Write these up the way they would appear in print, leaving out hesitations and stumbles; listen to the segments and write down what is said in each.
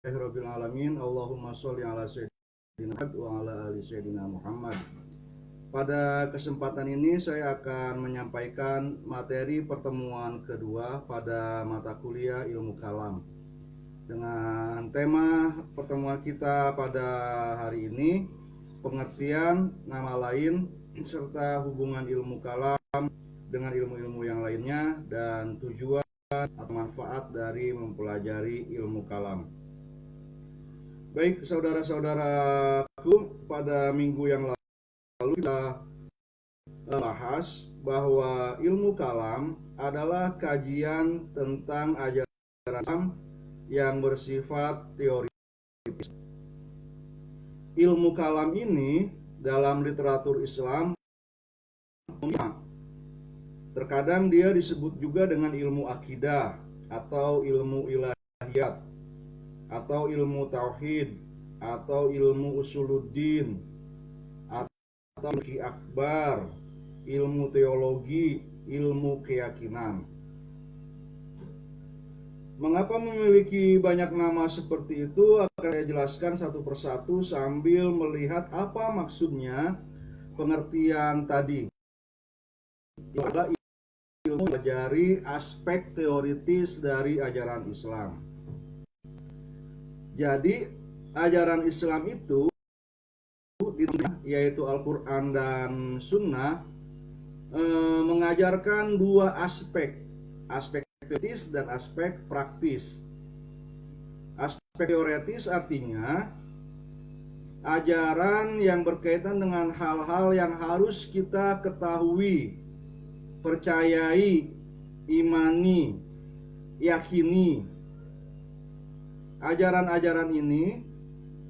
Rabbil alamin. Allahumma sholli ala sayyidina Muhammad wa ala ali sayyidina Muhammad. Pada kesempatan ini saya akan menyampaikan materi pertemuan kedua pada mata kuliah Ilmu Kalam. Dengan tema pertemuan kita pada hari ini, pengertian nama lain serta hubungan ilmu kalam dengan ilmu-ilmu yang lainnya dan tujuan atau manfaat dari mempelajari ilmu kalam. Baik saudara-saudaraku, pada minggu yang lalu kita bahas bahwa ilmu kalam adalah kajian tentang ajaran yang bersifat teoritis. Ilmu kalam ini dalam literatur Islam terkadang dia disebut juga dengan ilmu akidah atau ilmu ilahiyat atau ilmu tauhid atau ilmu usuluddin atau ilmu akbar, ilmu teologi, ilmu keyakinan. Mengapa memiliki banyak nama seperti itu akan saya jelaskan satu persatu sambil melihat apa maksudnya pengertian tadi. Itu adalah ilmu mempelajari aspek teoritis dari ajaran Islam. Jadi ajaran Islam itu yaitu Al-Quran dan Sunnah mengajarkan dua aspek teoritis dan aspek praktis. Aspek teoritis artinya ajaran yang berkaitan dengan hal-hal yang harus kita ketahui, percayai, imani, yakini. Ajaran-ajaran ini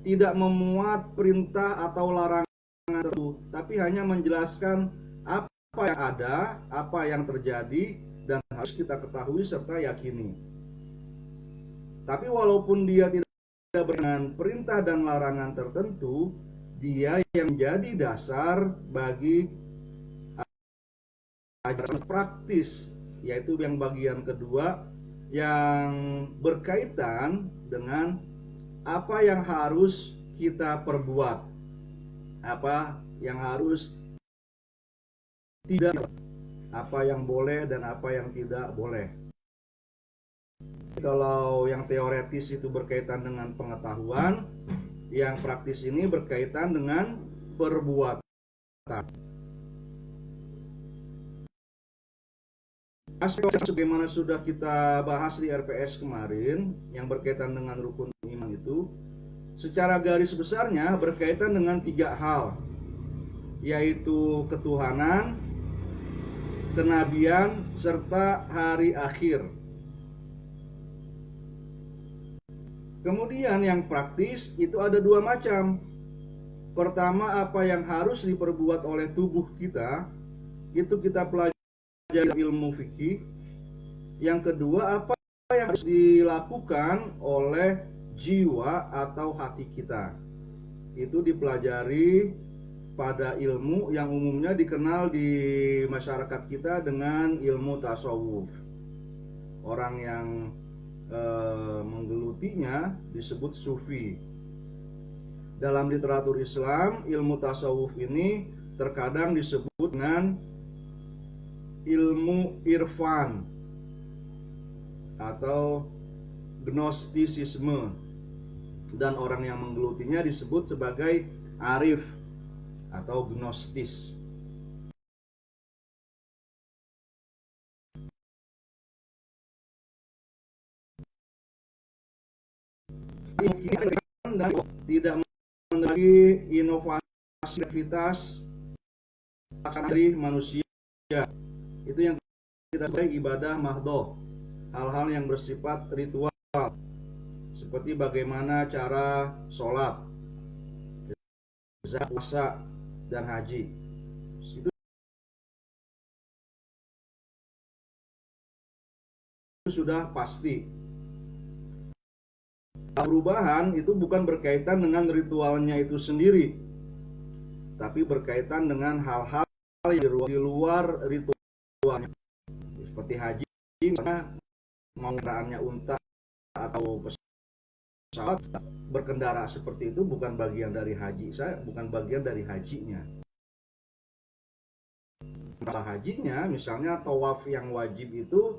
tidak memuat perintah atau larangan tertentu, tapi hanya menjelaskan apa yang ada, apa yang terjadi, dan harus kita ketahui serta yakini. Tapi walaupun dia tidak berkenaan perintah dan larangan tertentu, dia yang menjadi dasar bagi ajaran praktis, yaitu yang bagian kedua yang berkaitan dengan apa yang harus kita perbuat, apa yang harus tidak, apa yang boleh dan apa yang tidak boleh. Kalau yang teoretis itu berkaitan dengan pengetahuan, yang praktis ini berkaitan dengan perbuatan. Aspek sebagaimana sudah kita bahas di RPS kemarin yang berkaitan dengan rukun iman itu secara garis besarnya berkaitan dengan tiga hal, yaitu ketuhanan, kenabian, serta hari akhir. Kemudian yang praktis itu ada dua macam. Pertama, apa yang harus diperbuat oleh tubuh kita, itu kita pelajari ilmu fikih. Yang kedua, apa yang harus dilakukan oleh jiwa atau hati kita, itu dipelajari pada ilmu yang umumnya dikenal di masyarakat kita dengan ilmu tasawuf. Orang yang menggelutinya disebut sufi. Dalam literatur Islam, ilmu tasawuf ini terkadang disebut dengan ilmu irfan atau gnostisisme, dan orang yang menggelutinya disebut sebagai arif atau gnostis. Tidak memiliki inovasi aktivitas dari manusia. Itu yang kita sebut ibadah mahdoh, hal-hal yang bersifat ritual, seperti bagaimana cara sholat, zakat, puasa, dan haji. Itu sudah pasti. Perubahan itu bukan berkaitan dengan ritualnya itu sendiri, tapi berkaitan dengan hal-hal yang di luar ritualnya, seperti haji, mau kendaraannya unta atau pesawat berkendara seperti itu bukan bagian dari haji saya, bukan bagian dari hajinya. Hajinya misalnya tawaf yang wajib itu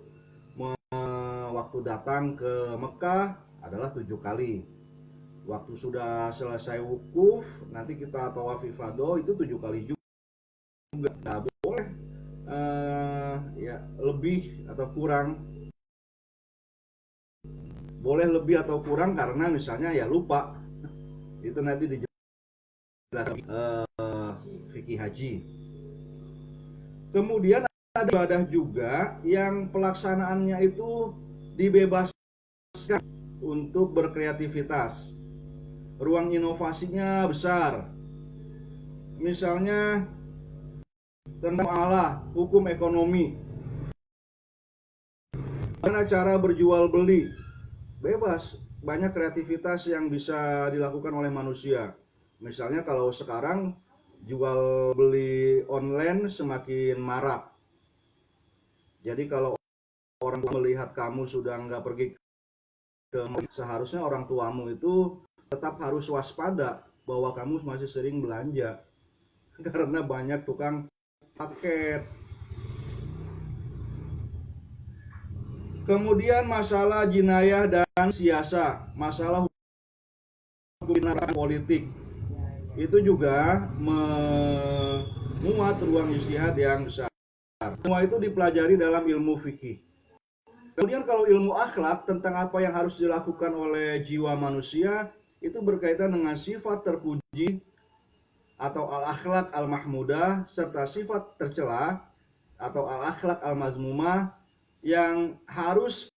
waktu datang ke Mekah adalah 7 kali. Waktu sudah selesai wukuf nanti kita tawaf ifadah itu 7 kali juga. Nggak boleh ya lebih atau kurang. Boleh lebih atau kurang karena misalnya ya lupa. Itu nanti dijelaskan fikih haji. Kemudian ada ibadah juga yang pelaksanaannya itu dibebaskan untuk berkreativitas. Ruang inovasinya besar. Misalnya tentang Allah, hukum ekonomi. Bagaimana cara berjual beli? Bebas. Banyak kreativitas yang bisa dilakukan oleh manusia. Misalnya kalau sekarang jual beli online semakin marak. Jadi kalau orang melihat kamu sudah nggak pergi ke, seharusnya orang tuamu itu tetap harus waspada bahwa kamu masih sering belanja karena banyak tukang paket. Kemudian masalah jinayah dan siasa, masalah hukum politik itu juga memuat ruang ijtihad yang besar. Semua itu dipelajari dalam ilmu fikih. Kemudian kalau ilmu akhlak tentang apa yang harus dilakukan oleh jiwa manusia itu berkaitan dengan sifat terpuji atau al-akhlak al-mahmudah serta sifat tercela atau al-akhlak al-mazmumah yang harus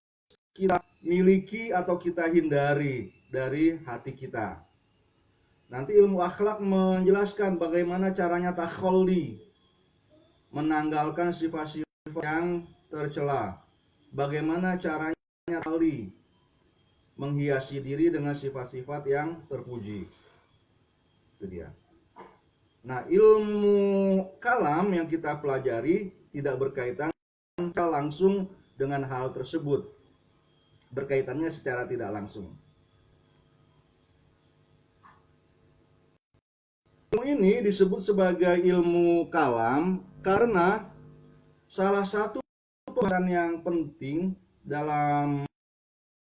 kita miliki atau kita hindari dari hati kita. Nanti ilmu akhlak menjelaskan bagaimana caranya takhalli, menanggalkan sifat-sifat yang tercela. Bagaimana caranya takhalli, menghiasi diri dengan sifat-sifat yang terpuji. Itu dia. Nah, ilmu kalam yang kita pelajari tidak berkaitan langsung dengan hal tersebut. Berkaitannya secara tidak langsung. Ilmu ini disebut sebagai ilmu kalam karena salah satu pelajaran yang penting dalam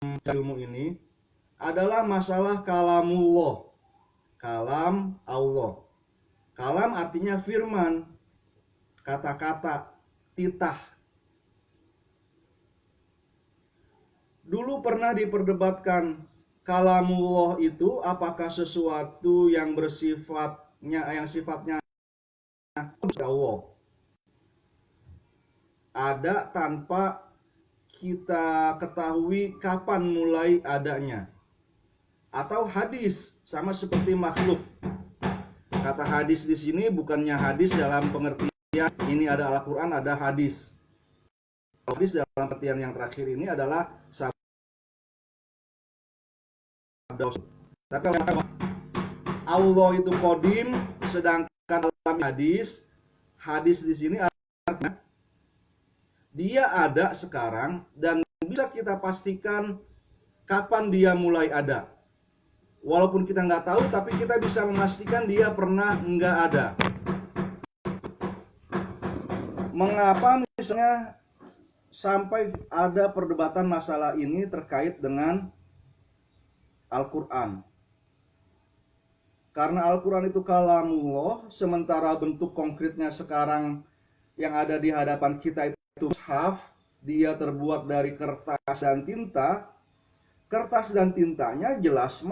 ilmu ini adalah masalah kalamullah. Kalam Allah. Kalam artinya firman, kata-kata, titah. Dulu pernah diperdebatkan kalamullah itu apakah sesuatu yang sifatnya Allah. Ada tanpa kita ketahui kapan mulai adanya. Atau hadis sama seperti makhluk. Kata hadis di sini bukannya hadis dalam pengertian ini ada Al-Qur'an, ada hadis. Hadis dalam pengertian yang terakhir ini adalah sabda. Tapi Allah itu qadim, sedangkan dalam hadis di sini artinya dia ada sekarang dan bisa kita pastikan kapan dia mulai ada. Walaupun kita nggak tahu, tapi kita bisa memastikan dia pernah nggak ada. Mengapa misalnya sampai ada perdebatan masalah ini terkait dengan Al-Quran? Karena Al-Quran itu kalamullah, sementara bentuk konkretnya sekarang yang ada di hadapan kita itu mushaf, dia terbuat dari kertas dan tinta. Kertas dan tintanya jelas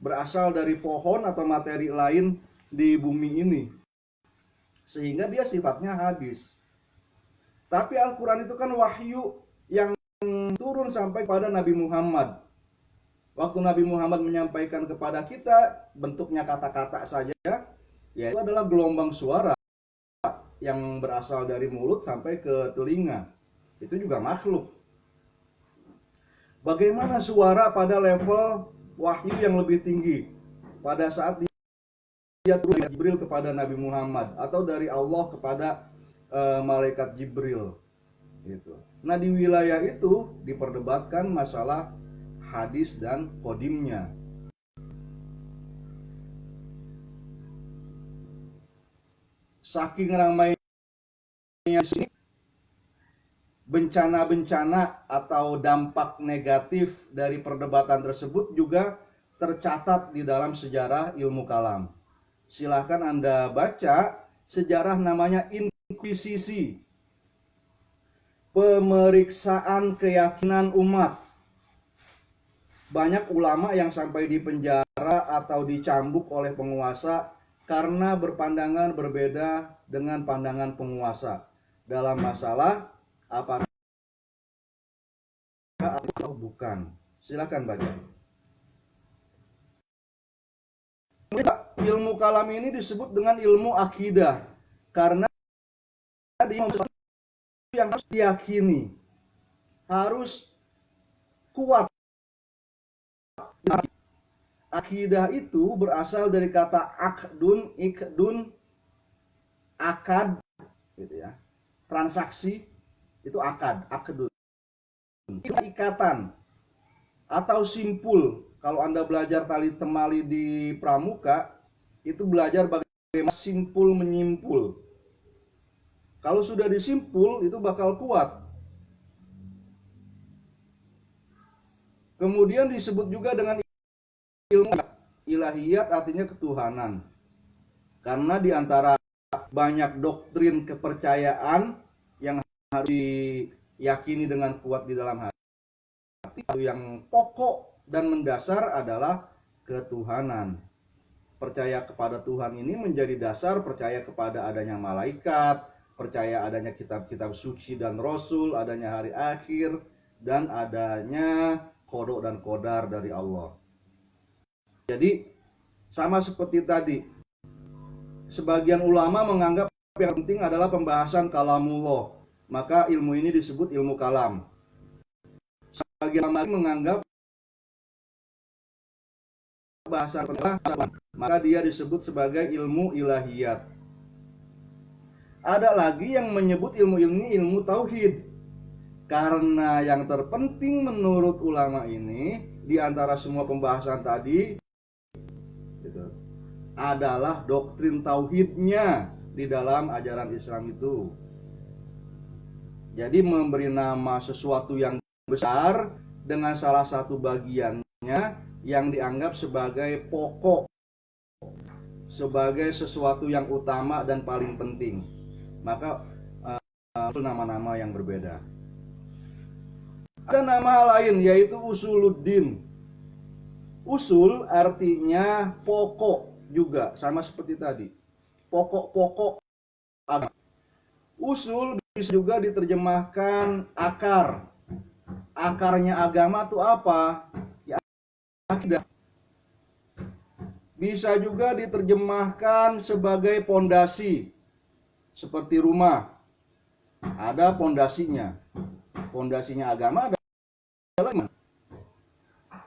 berasal dari pohon atau materi lain di bumi ini, sehingga dia sifatnya hadis. Tapi Al-Quran itu kan wahyu yang turun sampai pada Nabi Muhammad. Waktu Nabi Muhammad menyampaikan kepada kita bentuknya kata-kata saja, yaitu adalah gelombang suara yang berasal dari mulut sampai ke telinga. Itu juga makhluk. Bagaimana suara pada level wahyu yang lebih tinggi pada saat dia turun dari Jibril kepada Nabi Muhammad atau dari Allah kepada malaikat Jibril gitu. Nah, di wilayah itu diperdebatkan masalah hadis dan qodimnya. Saking ramainya di sini, bencana-bencana atau dampak negatif dari perdebatan tersebut juga tercatat di dalam sejarah ilmu kalam. Silahkan Anda baca sejarah, namanya inkuisisi, pemeriksaan keyakinan umat. Banyak ulama yang sampai dipenjara atau dicambuk oleh penguasa karena berpandangan berbeda dengan pandangan penguasa dalam masalah apakah atau bukan. Silakan baca. Ilmu kalam ini disebut dengan ilmu akidah karena dia yang harus diyakini, harus kuat. Akidah itu berasal dari kata akdun, ikdun, akad, gitu ya. Transaksi itu akdun. Ikatan atau simpul. Kalau Anda belajar tali temali di pramuka, itu belajar bagaimana simpul menyimpul. Kalau sudah disimpul, itu bakal kuat. Kemudian disebut juga dengan ilmu ilahiyat, artinya ketuhanan. Karena di antara banyak doktrin kepercayaan yang harus diyakini dengan kuat di dalam hati, yang pokok dan mendasar adalah ketuhanan. Percaya kepada Tuhan ini menjadi dasar percaya kepada adanya malaikat, percaya adanya kitab-kitab suci dan rasul, adanya hari akhir, dan adanya kodok dan kodar dari Allah. Jadi sama seperti tadi, sebagian ulama menganggap yang penting adalah pembahasan kalamullah, maka ilmu ini disebut ilmu kalam. Sebagian lagi menganggap bahasa maka dia disebut sebagai ilmu ilahiyat. Ada lagi yang menyebut ilmu ini ilmu tauhid, karena yang terpenting menurut ulama ini di antara semua pembahasan tadi adalah doktrin tauhidnya di dalam ajaran Islam itu. Jadi memberi nama sesuatu yang besar dengan salah satu bagiannya yang dianggap sebagai pokok, sebagai sesuatu yang utama dan paling penting. Maka itu nama-nama yang berbeda. Ada nama lain yaitu usuluddin. Usul artinya pokok juga, sama seperti tadi. Pokok-pokok agama. Usul bisa juga diterjemahkan akar. Akarnya agama itu apa? Ya, akidah. Bisa juga diterjemahkan sebagai pondasi. Seperti rumah. Ada pondasinya. Pondasinya agama adalah iman.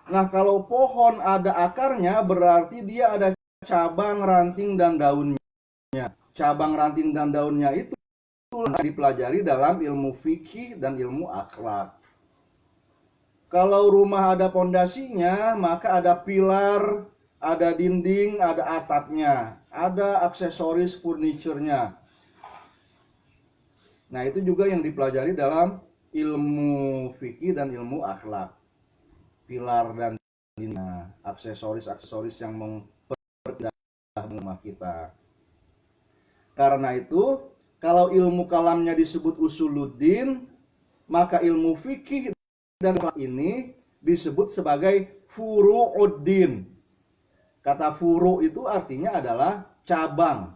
Nah, kalau pohon ada akarnya, berarti dia ada cabang, ranting, dan daunnya. Cabang, ranting, dan daunnya itu dipelajari dalam ilmu fikih dan ilmu akhlak. Kalau rumah ada pondasinya, maka ada pilar, ada dinding, ada atapnya, ada aksesoris furniturnya. Nah, itu juga yang dipelajari dalam ilmu fikih dan ilmu akhlak. Pilar dan aksesoris-aksesoris yang memperdalam rumah kita. Karena itu, kalau ilmu kalamnya disebut usuluddin, maka ilmu fikih dan akhlak ini disebut sebagai furu'uddin. Kata furu' itu artinya adalah cabang.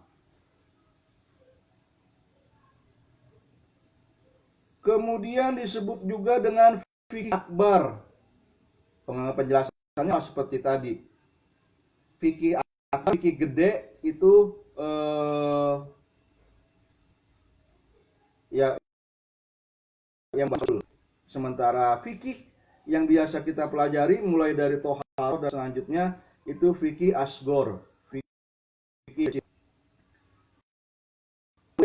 Kemudian disebut juga dengan fikih akbar. Penjelasannya seperti tadi. Fikih akbar, fikih gede itu yang betul. Sementara fikih yang biasa kita pelajari mulai dari toharoh dan selanjutnya itu fikih asgor. Fikih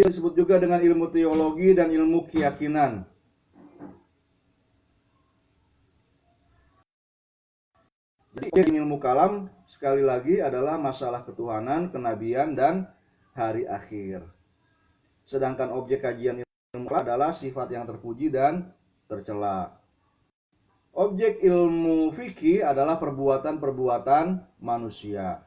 disebut juga dengan ilmu teologi dan ilmu keyakinan. Jadi ilmu kalam sekali lagi adalah masalah ketuhanan, kenabian, dan hari akhir. Sedangkan objek kajian ilmu kalam adalah sifat yang terpuji dan tercela. Objek ilmu fikih adalah perbuatan-perbuatan manusia.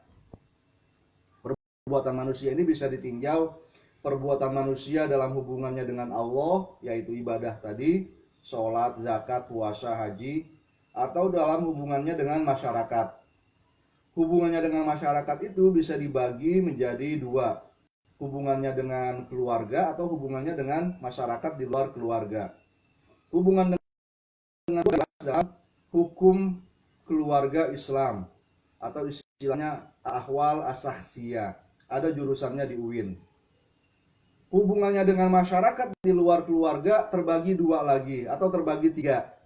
Perbuatan manusia ini bisa ditinjau perbuatan manusia dalam hubungannya dengan Allah, yaitu ibadah tadi, sholat, zakat, puasa, haji, atau dalam hubungannya dengan masyarakat. Hubungannya dengan masyarakat itu bisa dibagi menjadi dua. Hubungannya dengan keluarga atau hubungannya dengan masyarakat di luar keluarga. Hubungan dengan dalam hukum keluarga Islam atau istilahnya ahwal as-sahsiyah. Ada jurusannya di UIN. Hubungannya dengan masyarakat di luar keluarga terbagi dua lagi atau terbagi tiga.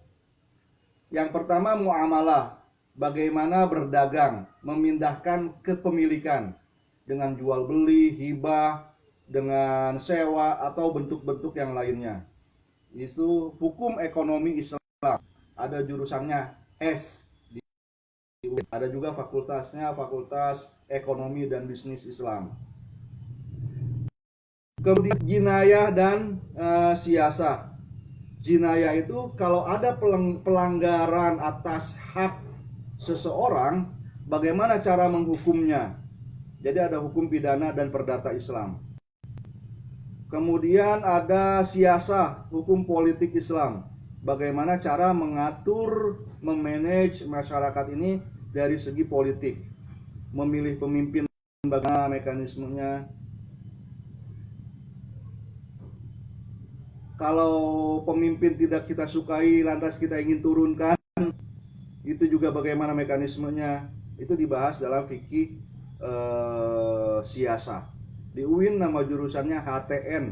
Yang pertama muamalah, bagaimana berdagang, memindahkan kepemilikan dengan jual beli, hibah, dengan sewa atau bentuk-bentuk yang lainnya. Itu hukum ekonomi Islam. Ada jurusannya S. Ada juga fakultasnya, Fakultas Ekonomi dan Bisnis Islam. Kemudian jinayah dan siasah. Jinayah itu kalau ada pelanggaran atas hak seseorang, bagaimana cara menghukumnya. Jadi ada hukum pidana dan perdata Islam. Kemudian ada siasah, hukum politik Islam. Bagaimana cara mengatur, memanage masyarakat ini dari segi politik. Memilih pemimpin, bagaimana mekanismenya. Kalau pemimpin tidak kita sukai, lantas kita ingin turunkan, itu juga bagaimana mekanismenya. Itu dibahas dalam fikih siasah. Di UIN nama jurusannya HTN.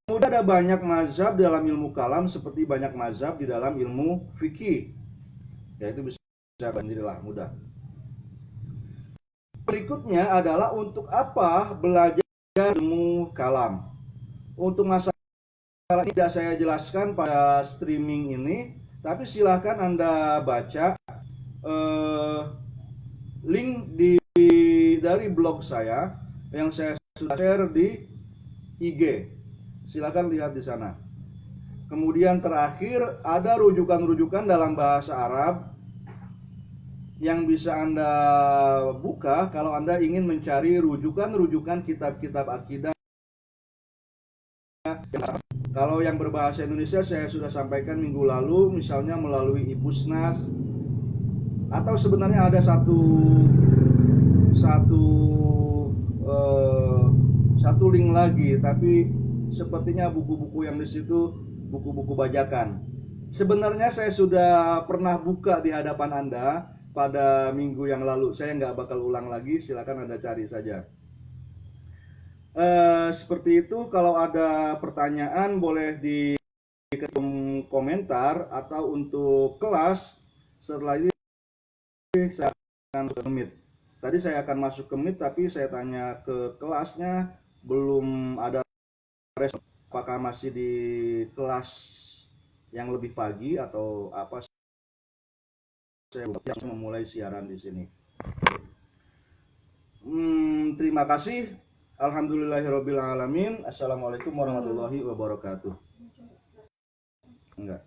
Kemudian ada banyak mazhab dalam ilmu kalam seperti banyak mazhab di dalam ilmu fikih. Ya itu bisa sendirilah mudah. Berikutnya adalah untuk apa belajar ilmu kalam. Untuk masalah tidak saya jelaskan pada streaming ini, tapi silahkan Anda baca link dari blog saya yang saya sudah share di IG. Silakan lihat di sana. Kemudian terakhir ada rujukan-rujukan dalam bahasa Arab yang bisa Anda buka kalau Anda ingin mencari rujukan-rujukan kitab-kitab akidah. Kalau yang berbahasa Indonesia saya sudah sampaikan minggu lalu, misalnya melalui Ibusnas, atau sebenarnya ada satu link lagi, tapi sepertinya buku-buku yang di situ buku-buku bajakan. Sebenarnya saya sudah pernah buka di hadapan Anda pada minggu yang lalu. Saya nggak bakal ulang lagi, silakan Anda cari saja. Seperti itu. Kalau ada pertanyaan boleh di komentar, atau untuk kelas setelah ini saya akan ke Meet. Tadi saya akan masuk ke Meet, tapi saya tanya ke kelasnya belum ada respon. Apakah masih di kelas yang lebih pagi atau apa? Saya memulai siaran di sini. Terima kasih. Alhamdulillahirabbil alamin. Assalamualaikum warahmatullahi wabarakatuh. Enggak.